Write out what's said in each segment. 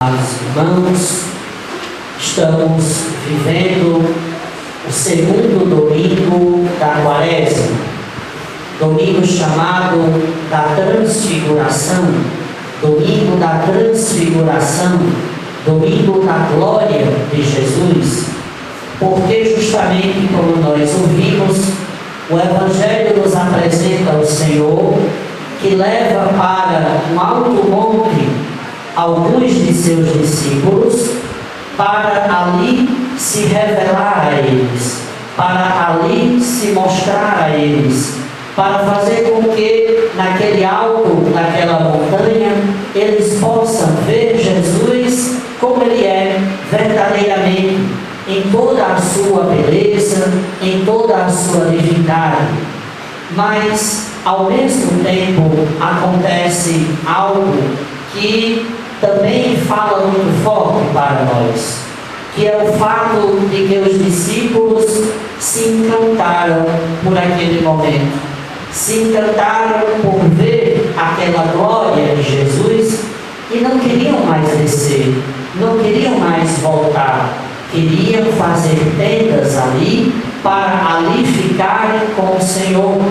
Irmãos, estamos vivendo o segundo domingo da Quaresma, domingo chamado da Transfiguração, domingo da Transfiguração, domingo da glória de Jesus, porque justamente como nós ouvimos, o Evangelho nos apresenta o Senhor que leva para um alto monte alguns de seus discípulos para ali se revelar a eles, para ali se mostrar a eles, para fazer com que naquele alto, naquela montanha, eles possam ver Jesus como Ele é verdadeiramente, em toda a sua beleza, em toda a sua divindade. Mas, ao mesmo tempo, acontece algo que também fala muito forte para nós, que é o fato de que os discípulos se encantaram por aquele momento, se encantaram por ver aquela glória de Jesus e não queriam mais descer, não queriam mais voltar, queriam fazer tendas ali para ali ficarem com o Senhor,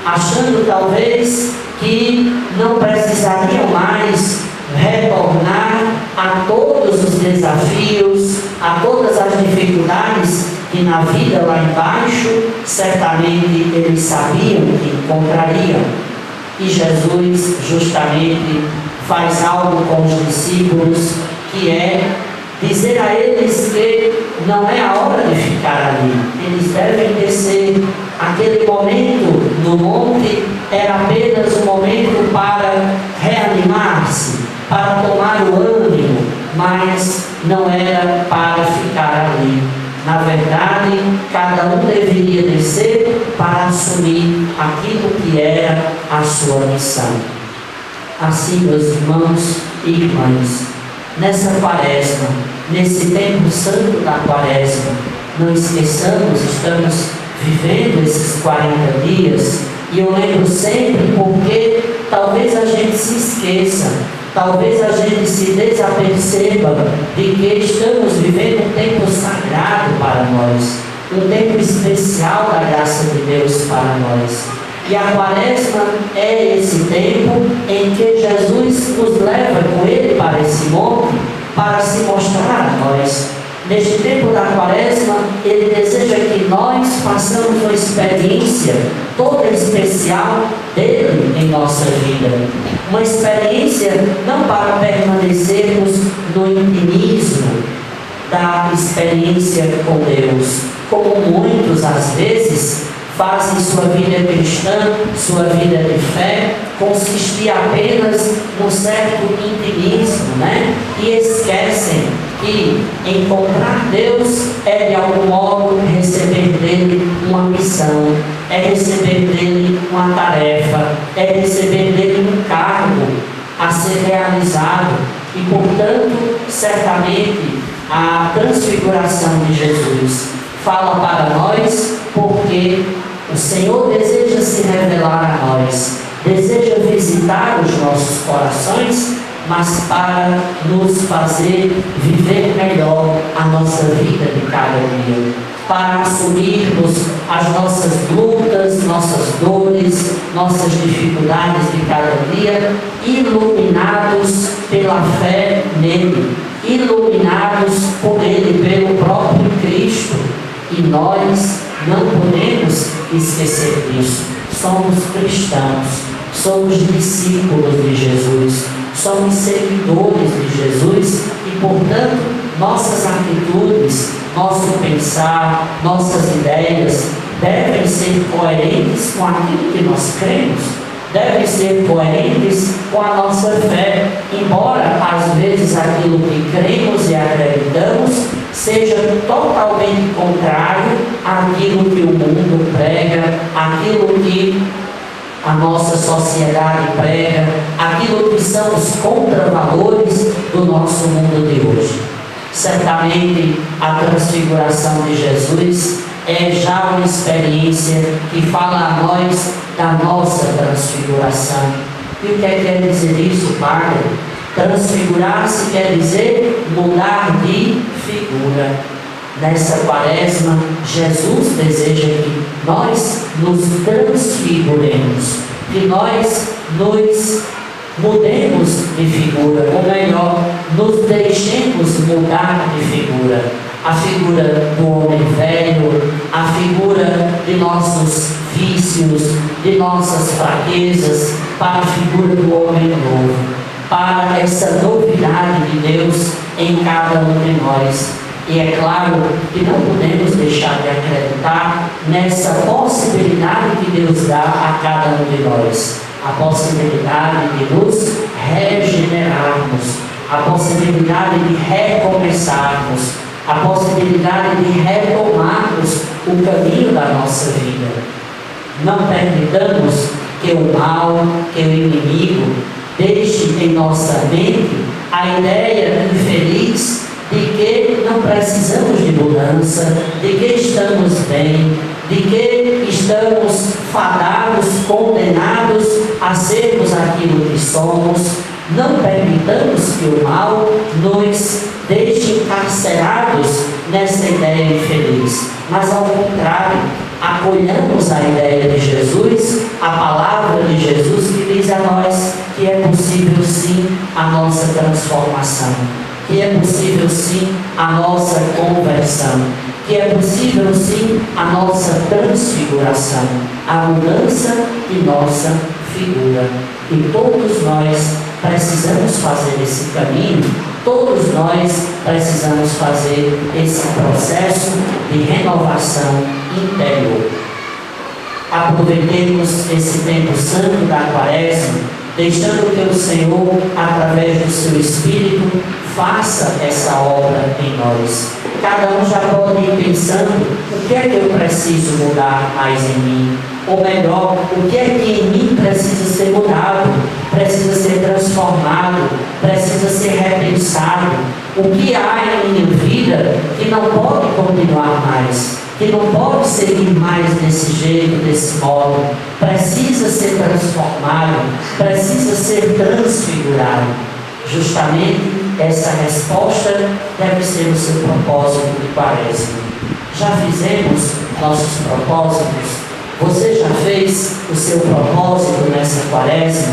achando talvez que não precisariam mais retornar a todos os desafios, a todas as dificuldades que na vida lá embaixo certamente eles sabiam que encontrariam. E Jesus justamente faz algo com os discípulos, que é dizer a eles que não é a hora de ficar ali, eles devem descer. Aquele momento no monte era apenas um momento para reanimar-se, para tomar o ânimo, mas não era para ficar ali. Na verdade, cada um deveria descer para assumir aquilo que era a sua missão. Assim, meus irmãos e irmãs, nessa Quaresma, nesse tempo santo da Quaresma, não esqueçamos, estamos vivendo esses 40 dias, e eu lembro sempre porque talvez a gente se esqueça, talvez a gente se desaperceba de que estamos vivendo um tempo sagrado para nós, um tempo especial da graça de Deus para nós. E a Quaresma é esse tempo em que Jesus nos leva com Ele para esse monte, para se mostrar a nós. Neste tempo da Quaresma, Ele deseja que nós façamos uma experiência toda especial dele em nossa vida. Uma experiência não para permanecermos no intimismo da experiência com Deus, como muitos às vezes fazem sua vida cristã, sua vida de fé, consistir apenas num certo intimismo, E esquecem que encontrar Deus é de algum modo receber dele uma missão, é receber dele uma tarefa, é receber dele um cargo a ser realizado. E portanto, certamente, a transfiguração de Jesus fala para nós porque o Senhor deseja se revelar a nós, deseja visitar os nossos corações, mas para nos fazer viver melhor a nossa vida de cada dia, para assumirmos as nossas lutas, nossas dores, nossas dificuldades de cada dia, iluminados pela fé nele, iluminados por ele, pelo próprio Cristo. E nós não podemos esquecer disso. Somos cristãos, somos discípulos de Jesus, somos seguidores de Jesus e, portanto, nossas atitudes, nosso pensar, nossas ideias devem ser coerentes com aquilo que nós cremos, devem ser coerentes com a nossa fé, embora às vezes aquilo que cremos e acreditamos seja totalmente contrário àquilo que o mundo prega, àquilo que a nossa sociedade prega, aquilo que são os contravalores do nosso mundo de hoje. Certamente a transfiguração de Jesus é já uma experiência que fala a nós da nossa transfiguração. E o que quer dizer isso, Padre? Transfigurar-se quer dizer mudar de figura. Nessa quaresma, Jesus deseja que nós nos transfiguremos, que nós nos mudemos de figura, ou melhor, nos deixemos mudar de figura. A figura do homem velho, a figura de nossos vícios, de nossas fraquezas, para a figura do homem novo, para essa novidade de Deus em cada um de nós. E é claro que não podemos deixar de acreditar nessa possibilidade que Deus dá a cada um de nós. A possibilidade de nos regenerarmos, a possibilidade de recomeçarmos, a possibilidade de retomarmos o caminho da nossa vida. Não permitamos que o mal, que o inimigo deixe em nossa mente a ideia infeliz de que não precisamos de mudança, de que estamos bem, de que estamos fadados, condenados a sermos aquilo que somos. Não permitamos que o mal nos deixe encarcerados nessa ideia infeliz, mas ao contrário, acolhamos a ideia de Jesus, a palavra de Jesus que diz a nós que é possível sim a nossa transformação, que é possível sim a nossa conversão, que é possível sim a nossa transfiguração, a mudança de nossa figura. E todos nós precisamos fazer esse caminho, todos nós precisamos fazer esse processo de renovação interior. Aproveitemos esse tempo santo da quaresma, deixando que o Senhor, através do seu Espírito, faça essa obra em nós. Cada um já pode ir pensando: o que é que eu preciso mudar mais em mim? Ou melhor, o que é que em mim precisa ser mudado, precisa ser transformado, precisa ser repensado? O que há em minha vida que não pode continuar mais, que não pode seguir mais desse jeito, desse modo? Precisa ser transformado, precisa ser transfigurado. Justamente essa resposta deve ser o seu propósito de quaresma. Já fizemos nossos propósitos? Você já fez o seu propósito nessa quaresma?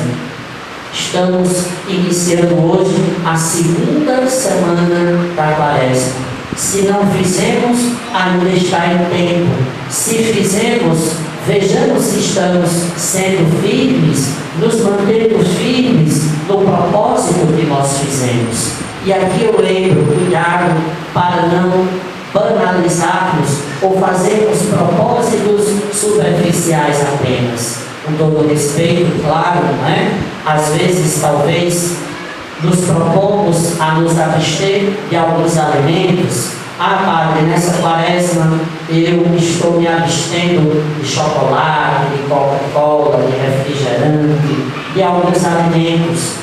Estamos iniciando hoje a segunda semana da quaresma. Se não fizemos, ainda está em tempo. Se fizemos, vejamos se estamos sendo firmes, nos mantendo firmes no propósito que nós fizemos. E aqui eu lembro, cuidado para não banalizarmos ou fazermos propósitos superficiais apenas. Com todo respeito, claro, não é? Às vezes, talvez, nos propomos a nos abster de alguns alimentos. Padre, nessa quaresma eu estou me abstendo de chocolate, de Coca-Cola, de refrigerante, de alguns alimentos.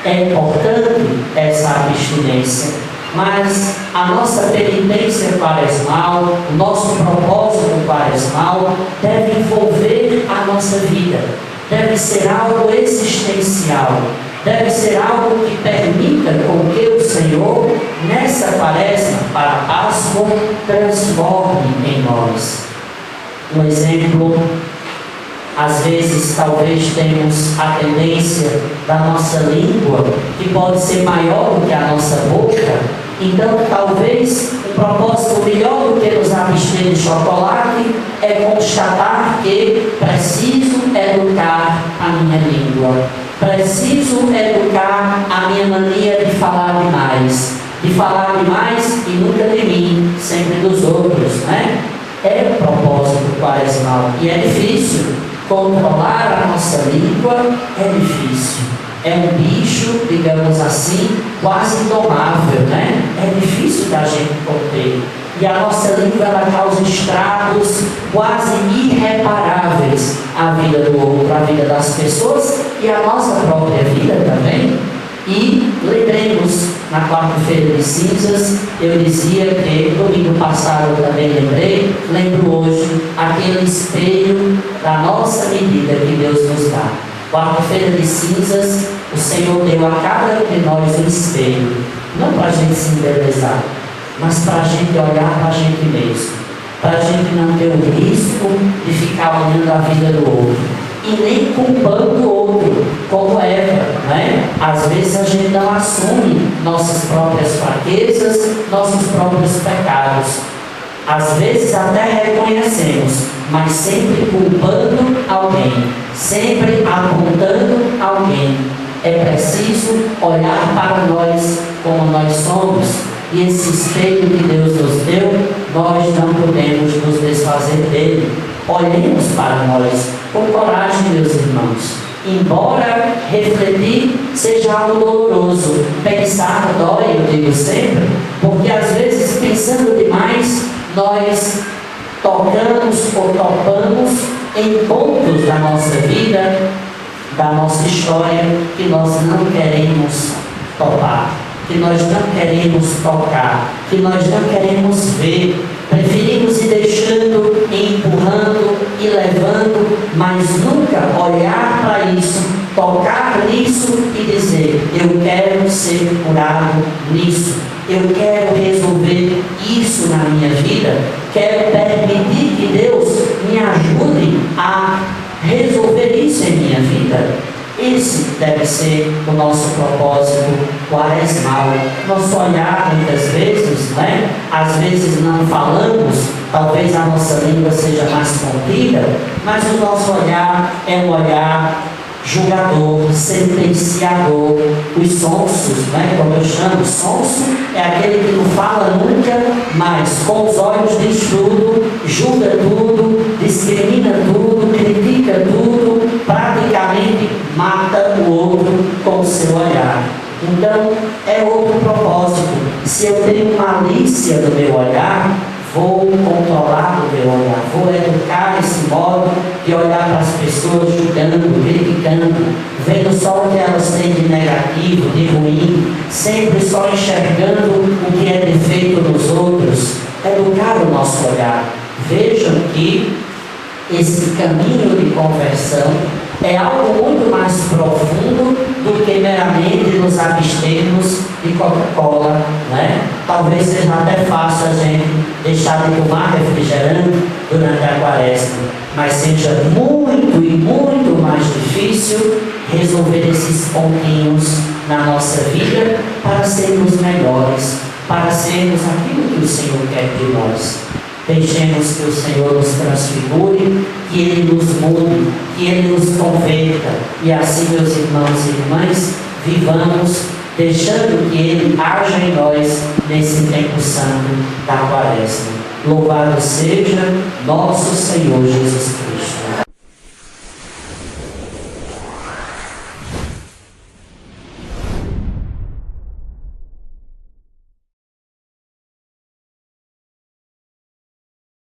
É importante essa abstinência, mas a nossa penitência quaresmal, o nosso propósito quaresmal deve envolver a nossa vida, deve ser algo existencial, deve ser algo que permita com que o Senhor, nessa quaresma para a Páscoa, transforme em nós. Um exemplo: às vezes talvez temos a tendência da nossa língua, que pode ser maior do que a nossa boca. Então talvez o propósito melhor do que nos abster de chocolate é constatar que preciso educar a minha língua, preciso educar a minha mania de falar demais e nunca de mim, sempre dos outros, né? É o propósito quaresmal e é difícil. Controlar a nossa língua é difícil. É um bicho, digamos assim, quase indomável, né? É difícil da gente conter. E a nossa língua, ela causa estragos quase irreparáveis à vida do outro, à vida das pessoas e à nossa própria vida também. E lembremos, na quarta-feira de cinzas, eu dizia que domingo passado eu também lembro hoje, aquele espelho da nossa medida que Deus nos dá. Quarta-feira de cinzas O Senhor deu a cada um de nós um espelho, não para a gente se embelezar, mas para a gente olhar para a gente mesmo, para a gente não ter o risco de ficar olhando a vida do outro e nem culpando o outro, como Eva, né? Às vezes a gente não assume nossas próprias fraquezas, nossos próprios pecados. Às vezes até reconhecemos, mas sempre culpando alguém, sempre apontando alguém. É preciso olhar para nós como nós somos, e esse espelho que Deus nos deu, nós não podemos nos desfazer dele. Olhemos para nós com coragem, meus irmãos. Embora refletir seja algo doloroso, pensar dói, eu digo sempre, porque às vezes pensando demais, nós tocamos ou topamos em pontos da nossa vida, da nossa história, que nós não queremos topar, que nós não queremos tocar, que nós não queremos ver. Preferimos ir deixando, empurrando e levando, mas nunca olhar para isso, tocar nisso e dizer: eu quero ser curado nisso, eu quero resolver isso na minha vida, quero permitir que Deus me ajude a resolver isso em minha vida. Esse deve ser o nosso propósito quaresmal. Nosso olhar, muitas vezes, né? Às vezes não falamos, talvez a nossa língua seja mais contida, mas o nosso olhar é um olhar julgador, sentenciador. Os sonsos, né? Como eu chamo, sonso é aquele que não fala nunca, mas com os olhos diz tudo, julga tudo, discrimina tudo, critica tudo, praticamente mata o outro com o seu olhar. Então, é outro propósito. Se eu tenho malícia no meu olhar, vou controlar o meu olhar, vou educar esse modo de olhar para as pessoas julgando, criticando, vendo só o que elas têm de negativo, de ruim, sempre só enxergando o que é defeito nos outros. Educar o nosso olhar. Vejam que esse caminho de conversão é algo muito mais profundo do que meramente nos abstermos de Coca-Cola, né? Talvez seja até fácil a gente deixar de tomar refrigerante durante a quaresma, mas seja muito e muito mais difícil resolver esses pontinhos na nossa vida para sermos melhores, para sermos aquilo que o Senhor quer de nós. Deixemos que o Senhor nos transfigure, que Ele nos mude, que Ele nos converta. E assim, meus irmãos e irmãs, vivamos deixando que Ele haja em nós nesse tempo santo da quaresma. Louvado seja nosso Senhor Jesus Cristo.